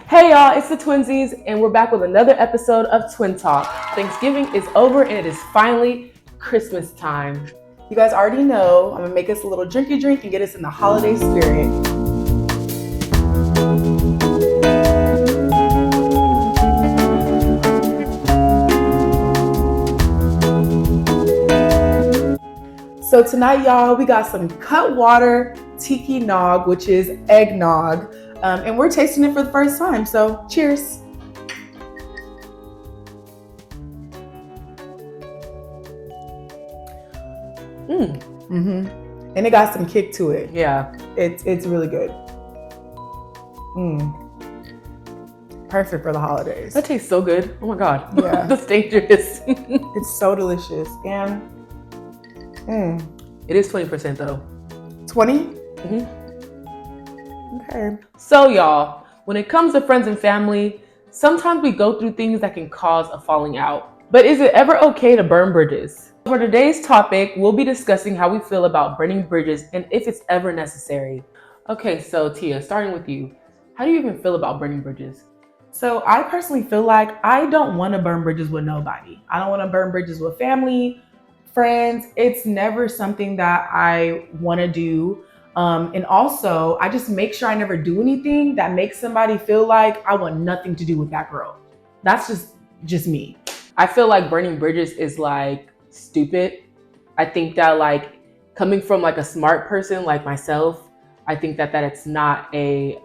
Hey y'all, it's the Twinsies, and we're back with another episode of Twin Talk. Thanksgiving is over and it is finally Christmas time. You guys already know I'm gonna make us a little drinky drink and get us in the holiday spirit. So tonight, y'all, we got some Cutwater Tiki Nog, which is eggnog, and we're tasting it for the first time. So cheers. And it got some kick to it. Yeah. It's really good. Perfect for the holidays. That tastes so good. Oh my God. Yeah. That's dangerous. It's so delicious. And It is 20% though. 20? Okay. So y'all, when it comes to friends and family, sometimes we go through things that can cause a falling out. But is it ever okay to burn bridges? For today's topic, we'll be discussing how we feel about burning bridges and if it's ever necessary. Okay, so Tia, starting with you, how do you even feel about burning bridges? So I personally feel like I don't want to burn bridges with nobody. I don't want to burn bridges with family, friends. It's never something that I want to do. And also, I just make sure I never do anything that makes somebody feel like I want nothing to do with that girl. That's just me. I feel like burning bridges is like stupid. I think that like coming from like a smart person like myself, I think that it's not a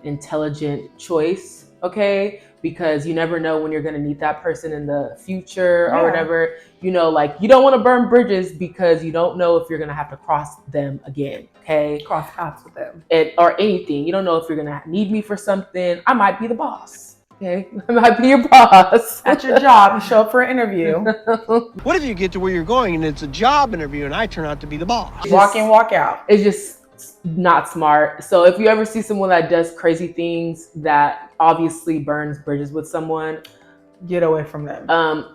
intelligent choice, okay? Because you never know when you're gonna need that person in the future or whatever. You know, like you don't want to burn bridges because you don't know if you're gonna have to cross them again, okay? Cross paths with them. Or anything. You don't know if you're gonna need me for something. I might be the boss, okay? I might be your boss. At your job, you show up for an interview. What if you get to where you're going and it's a job interview and I turn out to be the boss? Walk in, walk out. It's just not smart. So if you ever see someone that does crazy things that obviously burns bridges with someone, get away from them.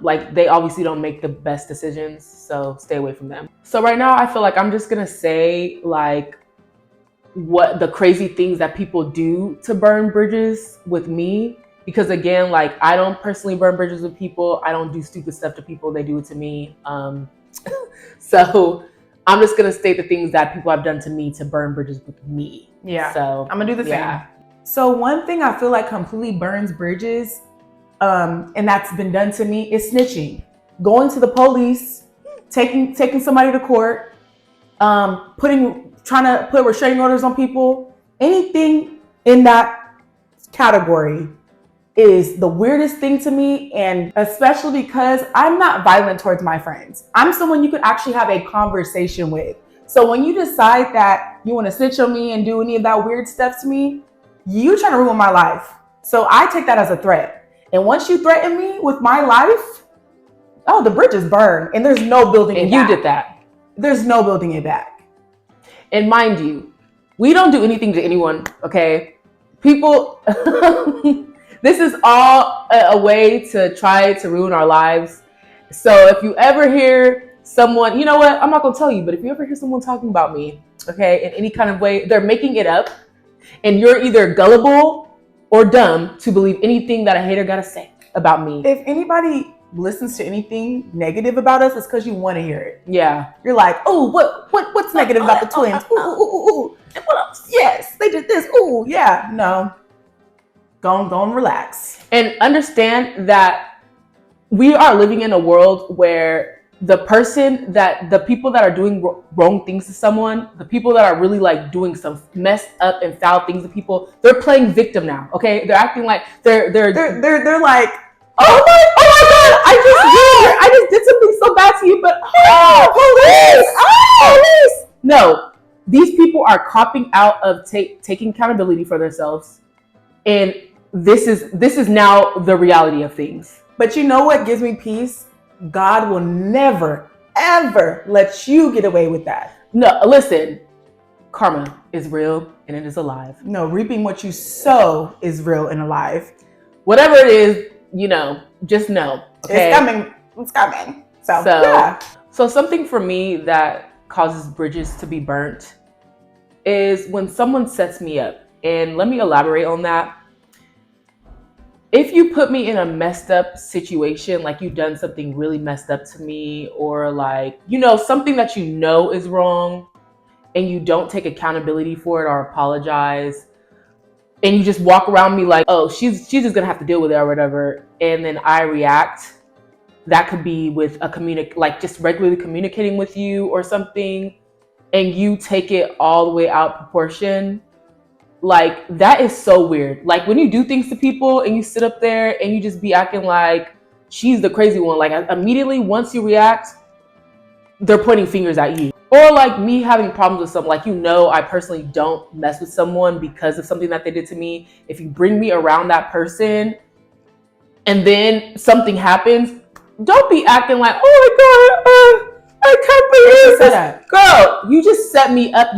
Like they obviously don't make the best decisions, so stay away from them. So right now I feel like I'm just gonna say like what the crazy things that people do to burn bridges with me, because again, like I don't personally burn bridges with people. I don't do stupid stuff to people. They do it to me. So I'm just gonna state the things that people have done to me to burn bridges with me. Yeah. So I'm gonna do the same. So one thing I feel like completely burns bridges, and that's been done to me, is snitching. Going to the police, taking somebody to court, trying to put restraining orders on people. Anything in that category is the weirdest thing to me, and especially because I'm not violent towards my friends. I'm someone you could actually have a conversation with. So when you decide that you want to snitch on me and do any of that weird stuff to me, you trying to ruin my life. So I take that as a threat. And once you threaten me with my life, oh, the bridge is burned and there's no building it back. And you did that. There's no building it back. And mind you, we don't do anything to anyone, okay? People, this is all a way to try to ruin our lives. So if you ever hear someone, you know what, I'm not gonna tell you, but if you ever hear someone talking about me, okay, in any kind of way, they're making it up, and you're either gullible or dumb to believe anything that a hater gotta say about me. If anybody listens to anything negative about us, it's because you want to hear it. Yeah. You're like, oh, what's negative about the twins? Ooh. And what else? Yes, they did this. Ooh, yeah. No. Go and relax. And understand that we are living in a world where the people that are doing wrong things to someone, the people that are really like doing some messed up and foul things to people, they're playing victim now. Okay, they're acting like they're like, oh my God, I just did something so bad to you, but police. No, these people are copping out of taking accountability for themselves, and this is now the reality of things. But you know what gives me peace? God will never, ever let you get away with that. No, listen, karma is real and it is alive. No, reaping what you sow is real and alive. Whatever it is, you know, just know. Okay? It's coming. So something for me that causes bridges to be burnt is when someone sets me up. And let me elaborate on that. if you put me in a messed up situation, like you've done something really messed up to me, or like, you know, something that you know is wrong and you don't take accountability for it or apologize, and you just walk around me like, oh, she's just gonna have to deal with it or whatever, and then I react, that could be with a like just regularly communicating with you or something, and you take it all the way out proportion. Like, that is so weird. Like, when you do things to people and you sit up there and you just be acting like she's the crazy one, like immediately once you react, they're pointing fingers at you. Or like me having problems with something, like, you know, I personally don't mess with someone because of something that they did to me. If you bring me around that person and then something happens, don't be acting like, oh my God, I can't believe this. Girl, you just set me up.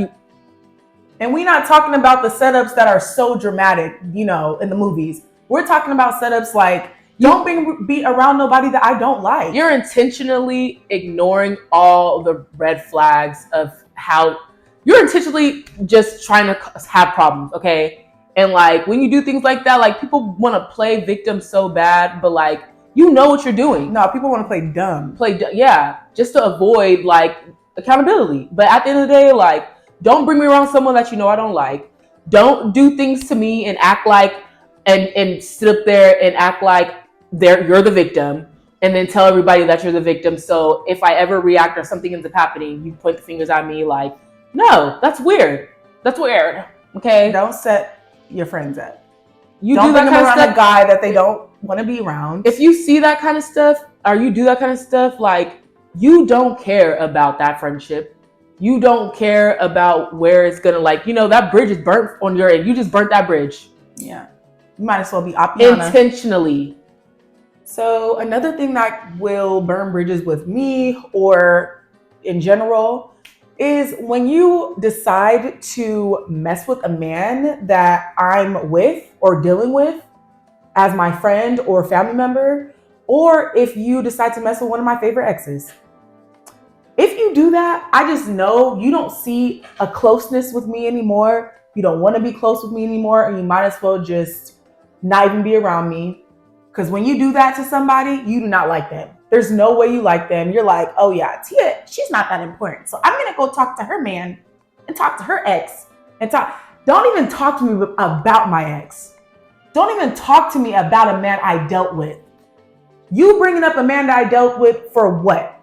And we're not talking about the setups that are so dramatic, you know, in the movies. We're talking about setups like, don't be around nobody that I don't like. You're intentionally ignoring all the red flags of how you're intentionally just trying to have problems, okay? And like, when you do things like that, like, people want to play victim so bad, but like, you know what you're doing. No, people want to play dumb. Yeah, just to avoid like accountability. But at the end of the day, like, don't bring me around someone that you know I don't like. Don't do things to me and act like and sit up there and act like you're the victim, and then tell everybody that you're the victim. So if I ever react or something ends up happening, you point the fingers at me. Like, no, that's weird. That's weird. Okay. Don't set your friends up. You don't do bring that them kind of around stuff. a guy that they don't want to be around. If you see that kind of stuff, or you do that kind of stuff, like, you don't care about that friendship. You don't care about where it's gonna, like, you know, that bridge is burnt on your end. You just burnt that bridge. Yeah. You might as well be Appiana. Intentionally. So another thing that will burn bridges with me, or in general, is when you decide to mess with a man that I'm with or dealing with as my friend or family member, or if you decide to mess with one of my favorite exes. If you do that, I just know you don't see a closeness with me anymore. You don't want to be close with me anymore, and you might as well just not even be around me. Because when you do that to somebody, you do not like them. There's no way you like them. You're like, oh yeah, Tia, she's not that important. So I'm going to go talk to her man and talk to her ex and talk. Don't even talk to me about my ex. Don't even talk to me about a man I dealt with. You bringing up a man that I dealt with for what?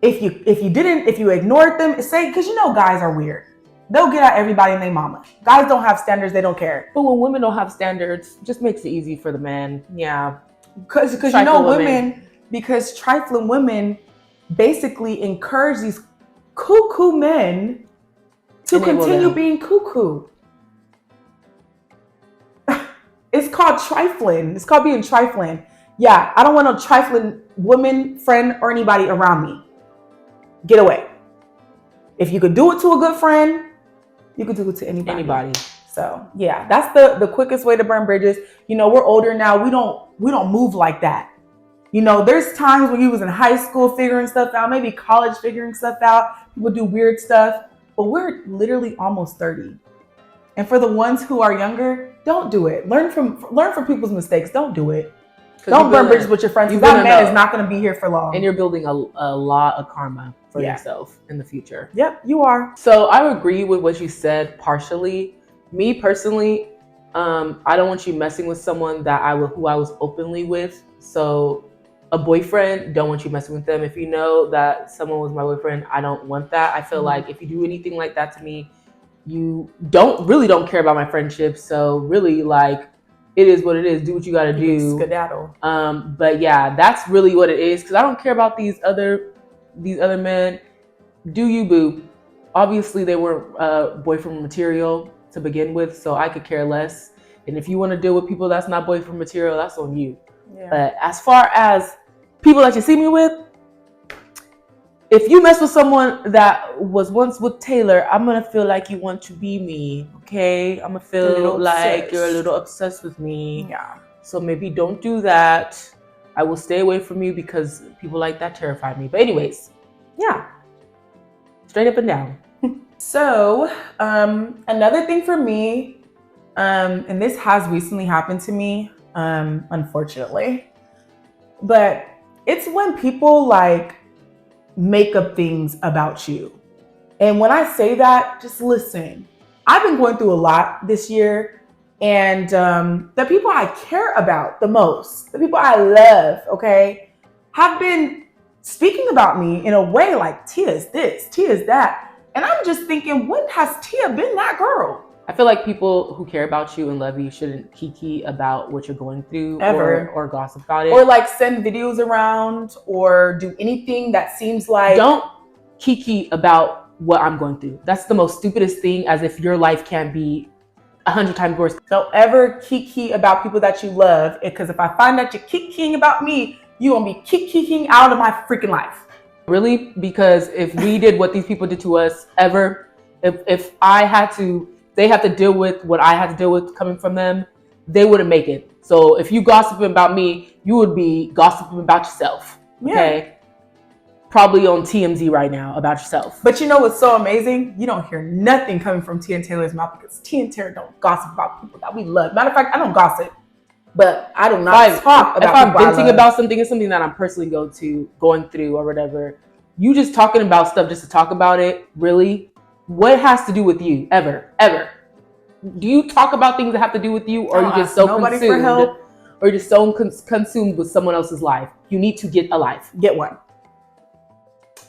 If you ignored them, say, because you know guys are weird. They'll get at everybody and their mama. Guys don't have standards. They don't care. But when women don't have standards, it just makes it easy for the man. Yeah. Because you know women, because trifling women basically encourage these cuckoo men to continue being cuckoo. It's called trifling. It's called being trifling. Yeah, I don't want no trifling woman, friend, or anybody around me. Get away. If you could do it to a good friend, you could do it to anybody. So yeah, that's the quickest way to burn bridges. You know, we're older now. We don't move like that. You know, there's times when you was in high school figuring stuff out, maybe college figuring stuff out. People do weird stuff, but we're literally almost 30. And for the ones who are younger, don't do it. Learn from people's mistakes. Don't do it. Don't burn bridges with your friends. That man is not going to be here for long. And you're building a lot of karma for yourself in the future. Yep, you are. So I agree with what you said partially. Me personally, I don't want you messing with someone who I was openly with. So a boyfriend, don't want you messing with them. If you know that someone was my boyfriend, I don't want that. I feel like if you do anything like that to me, you don't care about my friendship. So really, like, it is what it is. Do what you got to do. Skedaddle. But yeah, that's really what it is. Because I don't care about these other men. Do you, boo? Obviously, they weren't boyfriend material to begin with, so I could care less. And if you want to deal with people that's not boyfriend material, that's on you. Yeah. But as far as people that you see me with, if you mess with someone that was once with Taylor, I'm going to feel like you want to be me, okay? I'm going to feel like you're a little obsessed with me. Yeah. So maybe don't do that. I will stay away from you because people like that terrify me. But anyways, yeah. Straight up and down. So, another thing for me And this has recently happened to me, unfortunately. But it's when people like make up things about you. And when I say that, just listen. I've been going through a lot this year, and the people I care about the most, the people I love, okay, have been speaking about me in a way like Tia's this, Tia's that. And I'm just thinking, when has Tia been that girl? I feel like people who care about you and love you shouldn't kiki about what you're going through Ever. or gossip about it. Or like send videos around or do anything that seems like... Don't kiki about what I'm going through. That's the most stupidest thing, as if your life can't be 100 times worse. Don't ever kiki about people that you love, because if I find out you're kikiing about me, you're going to be kikiing out of my freaking life. Really? Because if we did what these people did to us ever, if I had to, they have to deal with what I had to deal with coming from them, they wouldn't make it. So if you gossiping about me, you would be gossiping about yourself. Okay? Yeah. Probably on TMZ right now about yourself. But you know what's so amazing? You don't hear nothing coming from Tia and Taylor's mouth, because Tia and Taylor don't gossip about people that we love. Matter of fact, I don't gossip, but I do not talk about if I'm people I venting love. about something, it's something that I'm personally going through or whatever. You just talking about stuff just to talk about it, really? What has to do with you ever? Do you talk about things that have to do with you, or are you just so consumed? Or you're just so consumed with someone else's life? You need to get a life. Get one.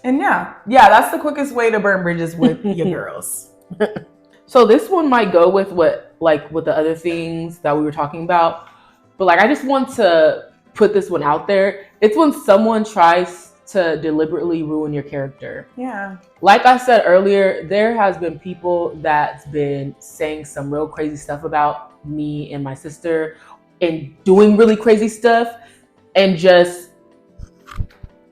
And yeah, that's the quickest way to burn bridges with your girls. So this one might go with with the other things that we were talking about, but like I just want to put this one out there. It's when someone tries to deliberately ruin your character. Yeah. Like I said earlier, there has been people that's been saying some real crazy stuff about me and my sister, and doing really crazy stuff, and just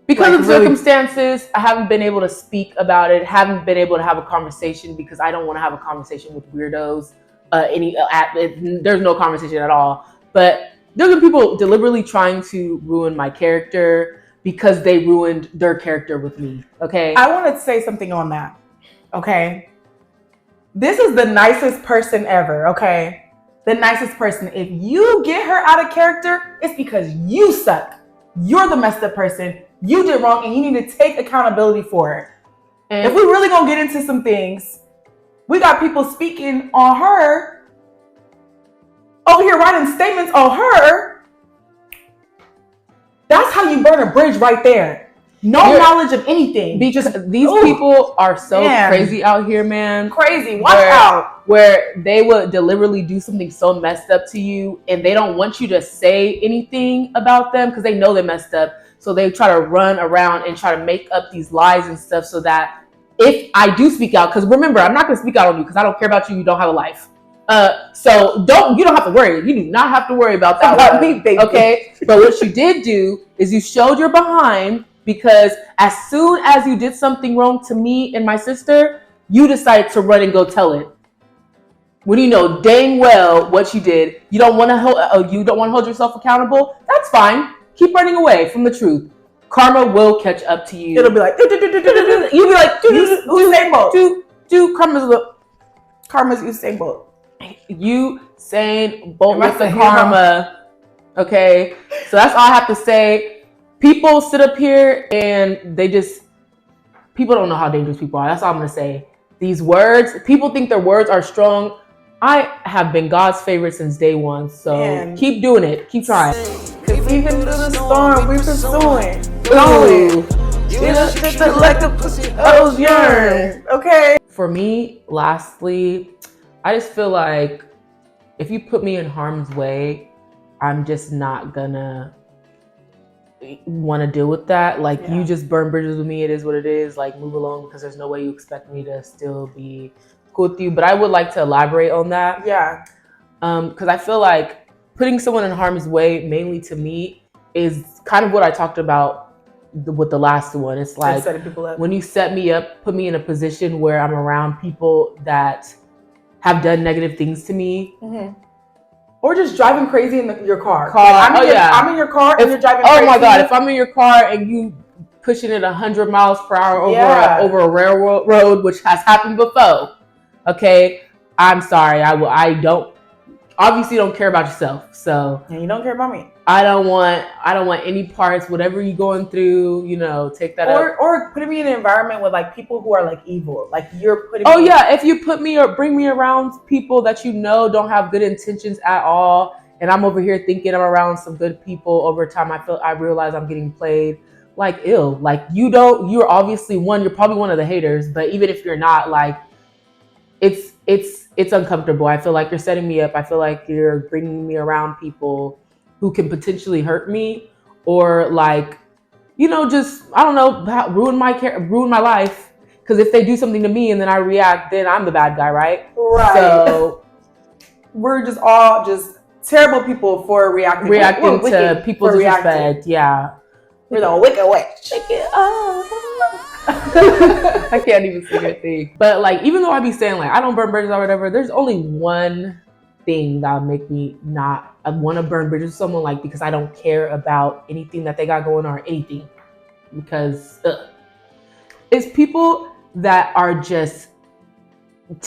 because of circumstances, I haven't been able to speak about it, haven't been able to have a conversation, because I don't want to have a conversation with weirdos. There's no conversation at all. But there's been people deliberately trying to ruin my character because they ruined their character with me. Okay? I want to say something on that. Okay? This is the nicest person ever. Okay? The nicest person. If you get her out of character, it's because you suck. You're the messed up person. You did wrong, and you need to take accountability for it. And if we really gonna get into some things, we got people speaking on her, over here writing statements on her. That's how you burn a bridge right there. No knowledge of anything. Because these people are so crazy out here, man. Crazy. Watch out. Where they would deliberately do something so messed up to you, and they don't want you to say anything about them because they know they messed up. So they try to run around and try to make up these lies and stuff, so that if I do speak out, because remember, I'm not going to speak out on you because I don't care about you. You don't have a life. So you don't have to worry. You do not have to worry about that. About me, baby. Okay. But what you did do is you showed your behind, because as soon as you did something wrong to me and my sister, you decided to run and go tell it. When you know dang well what you did, you don't want to hold yourself accountable. That's fine. Keep running away from the truth. Karma will catch up to you. It'll be like, you'll be like, Usain Bolt. Karma's Usain Bolt. Usain Bolt with the karma. Okay, so that's all I have to say. People sit up here and people don't know how dangerous people are. That's all I'm gonna say. These words, people think their words are strong. I have been God's favorite since day one, so keep doing it. Keep trying. Cause even through the storm, we pursuing. Going. Just like the pussy O's yearn. Okay. For me, lastly, I just feel like if you put me in harm's way, I'm just not gonna want to deal with that. Like, you just burn bridges with me. It is what it is. Like, move along, because there's no way you expect me to still be cool with you. But I would like to elaborate on that. Yeah. Because I feel like putting someone in harm's way, mainly to me, is kind of what I talked about with the last one. It's like setting people up. When you set me up, put me in a position where I'm around people that have done negative things to me. Mm-hmm. Or just driving crazy in your car. I'm in your car and you're driving crazy. Oh my God, if I'm in your car and you pushing it 100 miles per hour over a railroad road, which has happened before, okay, I'm sorry. I don't obviously don't care about yourself. So And you don't care about me. I don't want any parts, whatever you're going through, take that up. Or putting me in an environment with like people who are like evil. Like you're putting Oh me yeah, if you put me or bring me around people that don't have good intentions at all, and I'm over here thinking I'm around some good people, over time I realize I'm getting played. Like ill. Like you're obviously you're probably one of the haters, but even if you're not, like it's uncomfortable. I feel like you're setting me up. I feel like you're bringing me around people who can potentially hurt me, or like, just, I don't know, ruin my life. Because if they do something to me and then I react, then I'm the bad guy, right? Right. So we're just all just terrible people for reacting to people's disrespect. Yeah. We're the wicked witch. I can't even say a thing. But like, even though I be saying like I don't burn bridges or whatever, there's only one thing that would make me not want to burn bridges with someone, like because I don't care about anything that they got going on or anything. Because it's people that are just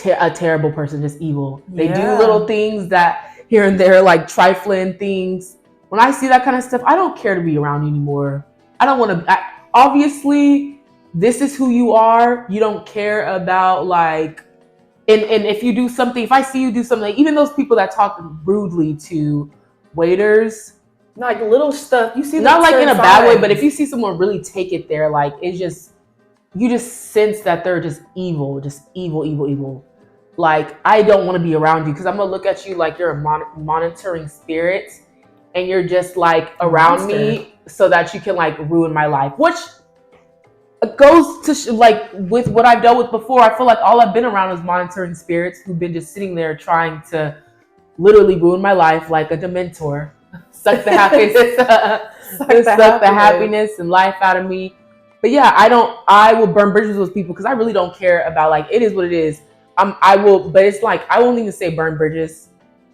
a terrible person, just evil. They do little things that here and there, like trifling things. When I see that kind of stuff, I don't care to be around you anymore. I don't want to. Obviously, this is who you are. You don't care about like, and if you do something, if I see you do something, like, even those people that talk rudely to waiters, like little stuff. You see, not like in a bad way, but if you see someone really take it there, like it's just, you just sense that they're just evil. Like I don't want to be around you because I'm gonna look at you like you're a monitoring spirit, and you're just like around me so that you can like ruin my life, which goes to like with what I've dealt with before. I feel like all I've been around is monitoring spirits who've been just sitting there trying to literally ruin my life, like a dementor, suck the happiness, suck the happiness and life out of me. But yeah, I will burn bridges with people because I really don't care about, like, it is what it is. I will, but it's like I won't even say burn bridges.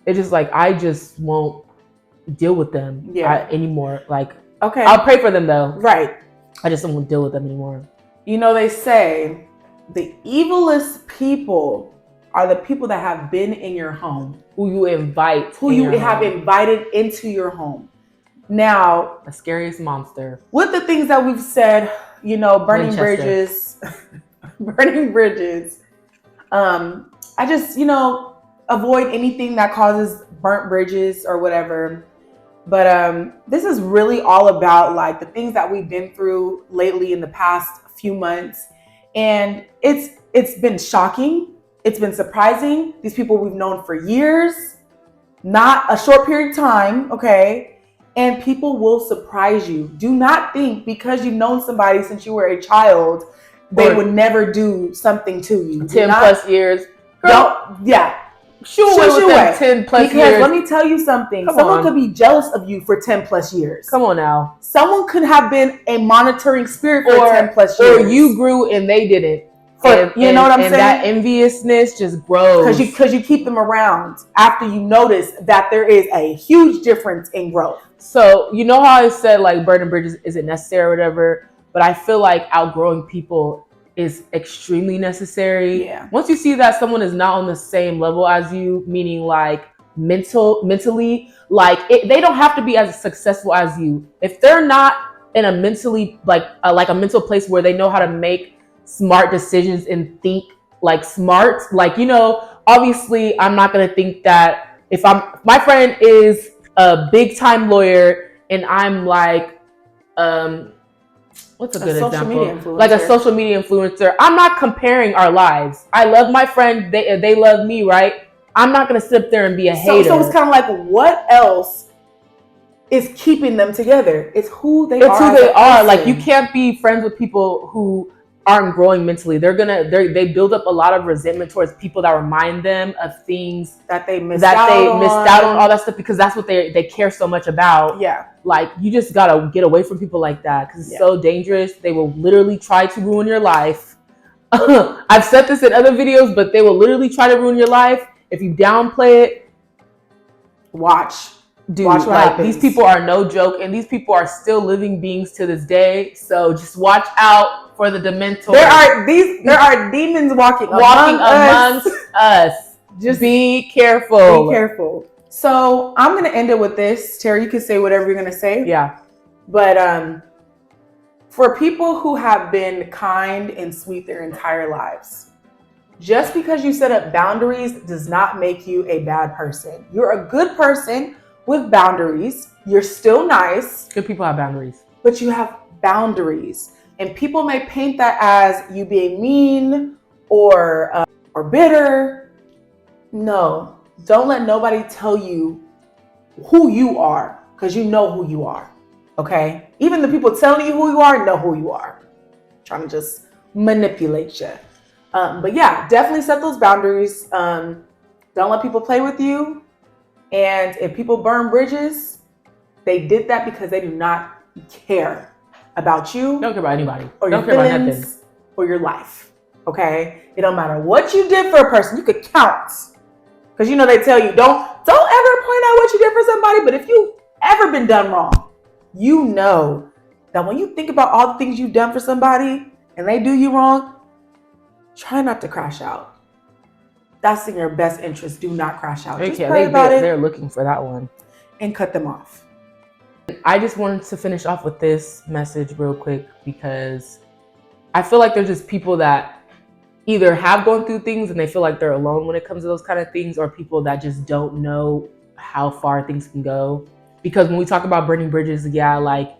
It's just like I just won't deal with them anymore. Like, okay, I'll pray for them though. Right. I just won't deal with them anymore. They say the evilest people are the people that have been in your home, who you invite, invited into your home. Now, the scariest monster. With the things that we've said, burning bridges, burning bridges. I just, avoid anything that causes burnt bridges or whatever. But this is really all about like the things that we've been through lately in the past few months. And it's been shocking. It's been surprising. These people we've known for years, not a short period of time, okay? And people will surprise you. Do not think because you've known somebody since you were a child, they would never do something to you. 10 plus years. Girl, Shoot away. 10 plus years. Because let me tell you something. Someone could be jealous of you for 10 plus years. Come on now. Someone could have been a monitoring spirit for 10 plus years. Or you grew and they didn't. You know what I'm saying? And that enviousness just grows. Because you keep them around after you notice that there is a huge difference in growth. So, you know how I said like burning bridges isn't necessary or whatever, but I feel like outgrowing people is extremely necessary. Yeah. Once you see that someone is not on the same level as you, meaning like mentally, like they don't have to be as successful as you. If they're not in a mentally like a mental place where they know how to make smart decisions and think like smart, like, obviously I'm not going to think that if my friend is a big time lawyer and I'm like, what's a good example? Like a social media influencer. I'm not comparing our lives. I love my friend. They love me, right? I'm not going to sit up there and be a hater. So it's kind of like, what else is keeping them together? It's who they are. It's who they are. Like, you can't be friends with people who aren't growing mentally. They build up a lot of resentment towards people that remind them of things that they missed out on, all that stuff, because that's what they care so much about. Yeah. Like, you just gotta get away from people like that because it's so dangerous. They will literally try to ruin your life. I've said this in other videos, but they will literally try to ruin your life. If you downplay it, watch what happens. These people are no joke, and these people are still living beings to this day. So just watch out for the dementors. There are demons walking amongst us. Just be careful. Be careful. So I'm going to end it with this. Terry, you can say whatever you're going to say. Yeah. But for people who have been kind and sweet their entire lives, just because you set up boundaries does not make you a bad person. You're a good person with boundaries. You're still nice. Good people have boundaries. But you have boundaries. And people may paint that as you being mean or bitter. No, don't let nobody tell you who you are, because you know who you are. Okay? Even the people telling you who you are know who you are. Trying to just manipulate you. But yeah, definitely set those boundaries. Don't let people play with you. And if people burn bridges, they did that because they do not care about you. Don't care about anybody. Or don't your care about feelings, nothing. or your life. Okay? It don't matter what you did for a person. You could count. Because you know they tell you, don't ever point out what you did for somebody. But if you've ever been done wrong, you know that when you think about all the things you've done for somebody and they do you wrong, try not to crash out. That's in your best interest. Do not crash out. Just pray about it. They're looking for that one. And cut them off. I just wanted to finish off with this message real quick because I feel like there's just people that either have gone through things and they feel like they're alone when it comes to those kind of things, or people that just don't know how far things can go. Because when we talk about burning bridges, yeah, like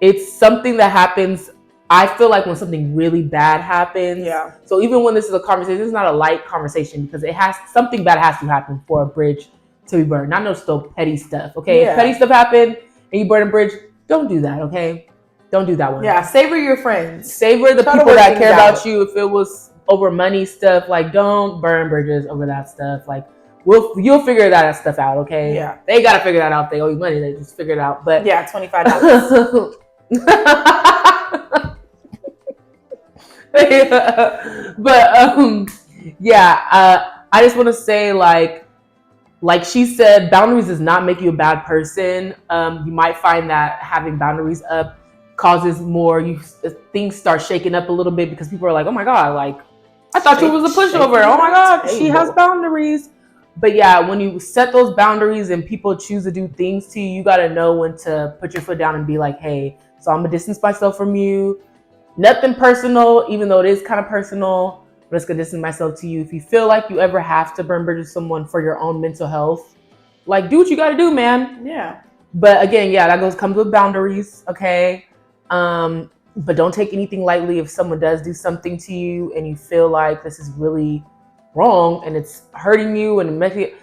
it's something that happens. I feel like when something really bad happens. Yeah. So even when this is a conversation, it's not a light conversation because something bad has to happen for a bridge to be burned. Not no still petty stuff. Okay. Yeah. If petty stuff happened and you burn a bridge, don't do that. Okay. Don't do that one. Yeah. Savor your friends. Savor the people that care about you. If it was over money stuff, like don't burn bridges over that stuff. Like you'll figure that stuff out. Okay. Yeah. They got to figure that out. If they owe you money, they just figure it out. But yeah, $25. But I just want to say, like she said, boundaries does not make you a bad person. You might find that having boundaries up causes more things start shaking up a little bit because people are like, oh my god, like I thought you was a pushover. Oh my god, she has boundaries. But yeah, when you set those boundaries and people choose to do things to you, you got to know when to put your foot down and be like, hey, so I'm gonna distance myself from you. Nothing personal, even though it is kind of personal, but it's gonna distance myself to you. If you feel like you ever have to burn bridges with someone for your own mental health, like do what you gotta do, man. Yeah. But again, yeah, that comes with boundaries, okay? But don't take anything lightly if someone does do something to you and you feel like this is really wrong and it's hurting you and making it,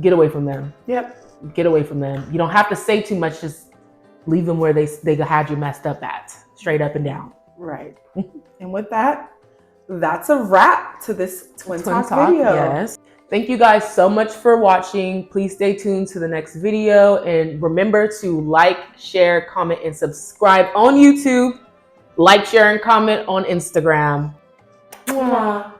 get away from them. Yep. Get away from them. You don't have to say too much, just leave them where they had you messed up at, straight up and down. Right. And with that, that's a wrap to this Twin Talk video. Yes. Thank you guys so much for watching. Please stay tuned to the next video. And remember to like, share, comment, and subscribe on YouTube. Like, share, and comment on Instagram. Mwah.